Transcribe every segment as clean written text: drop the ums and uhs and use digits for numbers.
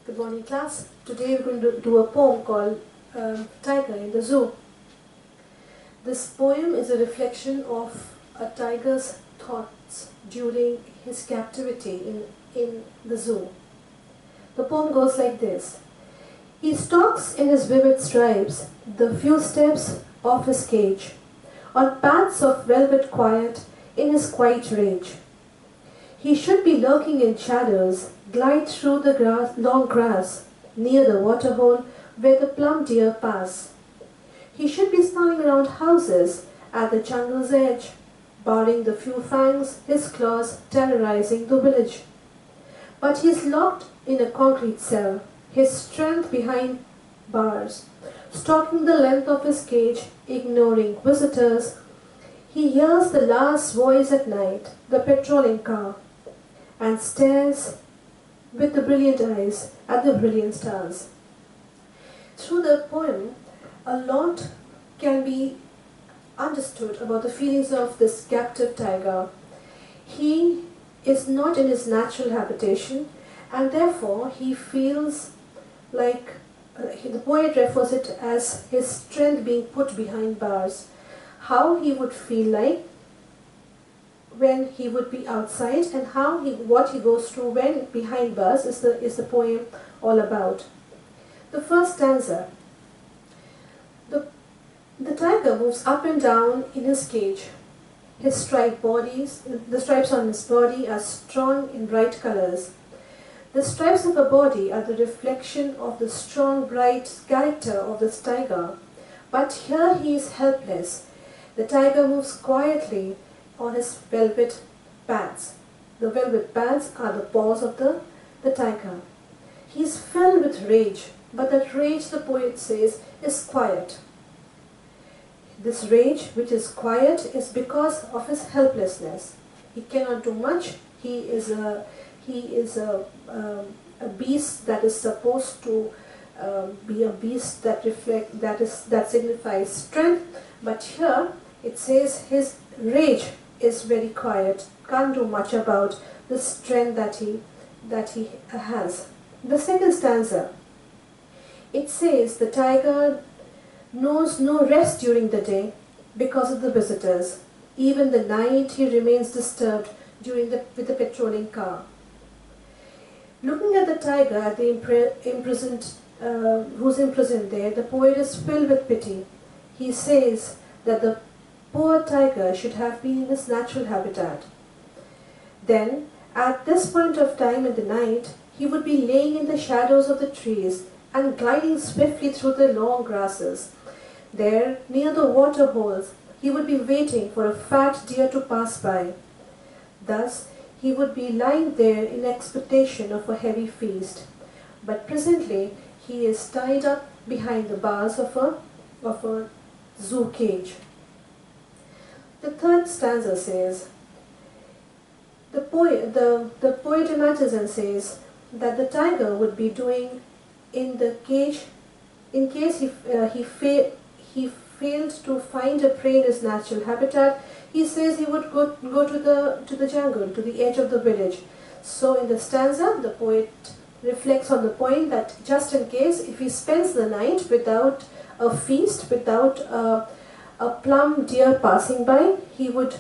Good morning, class. Today we're going to do a poem called Tiger in the Zoo. This poem is a reflection of a tiger's thoughts during his captivity in the zoo. The poem goes like this. He stalks in his vivid stripes the few steps of his cage, on paths of velvet quiet in his quiet rage. He should be lurking in shadows, glide through the long grass, near the waterhole where the plum deer pass. He should be snarling around houses at the jungle's edge, baring the few fangs, his claws terrorizing the village. But he is locked in a concrete cell, his strength behind bars, stalking the length of his cage, ignoring visitors. He hears the last voice at night, the patrolling car, and stares with the brilliant eyes at the brilliant stars. Through the poem, a lot can be understood about the feelings of this captive tiger. He is not in his natural habitation, and therefore he feels like, the poet refers it as his strength being put behind bars. How he would feel like when he would be outside, and what he goes through when behind bars is the poem all about. The first stanza. The tiger moves up and down in his cage. The stripes on his body are strong in bright colors. The stripes of a body are the reflection of the strong, bright character of this tiger. But here he is helpless. The tiger moves quietly on his velvet pads. The velvet pads are the paws of the tiger. He is filled with rage, but that rage, the poet says, is quiet. This rage, which is quiet, is because of his helplessness. He cannot do much. He is a beast that is supposed to be a beast that signifies strength. But here it says his rage is very quiet. Can't do much about the strength that he has. The second stanza. It says the tiger knows no rest during the day because of the visitors. Even the night he remains disturbed with the patrolling car. Looking at the tiger, at the who's imprisoned there, the poet is filled with pity. He says that the poor tiger should have been in his natural habitat. Then, at this point of time in the night, he would be laying in the shadows of the trees and gliding swiftly through the long grasses. There, near the water holes, he would be waiting for a fat deer to pass by. Thus, he would be lying there in expectation of a heavy feast. But presently, he is tied up behind the bars of a zoo cage. The third stanza says, the poet imagines and says that the tiger would be doing in the cage, in case he failed to find a prey in his natural habitat. He says he would go to the jungle, to the edge of the village. So in the stanza, the poet reflects on the point that just in case, if he spends the night without a feast, without a plum deer passing by, he would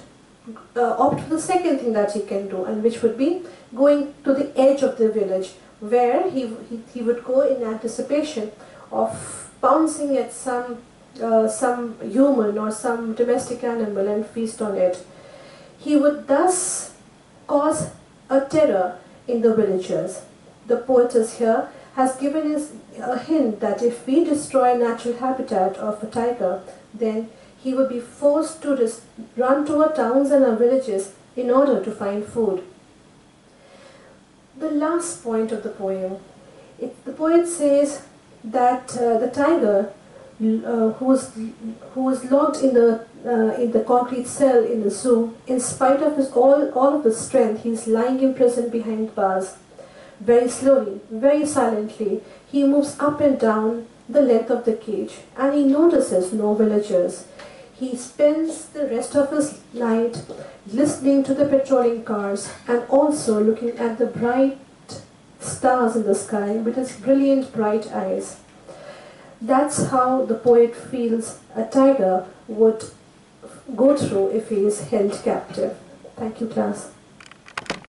opt for the second thing that he can do, and which would be going to the edge of the village, where he would go in anticipation of pouncing at some human or some domestic animal and feast on it. He would thus cause a terror in the villagers. The poetess here has given us a hint that if we destroy natural habitat of a tiger, then he would be forced to run to our towns and our villages in order to find food. The last point of the poem, the poet says that the tiger, who was locked in the concrete cell in the zoo, in spite of all of his strength, he is lying imprisoned behind bars. Very slowly, very silently, he moves up and down the length of the cage, and he notices no villagers. He spends the rest of his night listening to the patrolling cars and also looking at the bright stars in the sky with his brilliant bright eyes. That's how the poet feels a tiger would go through if he is held captive. Thank you, class.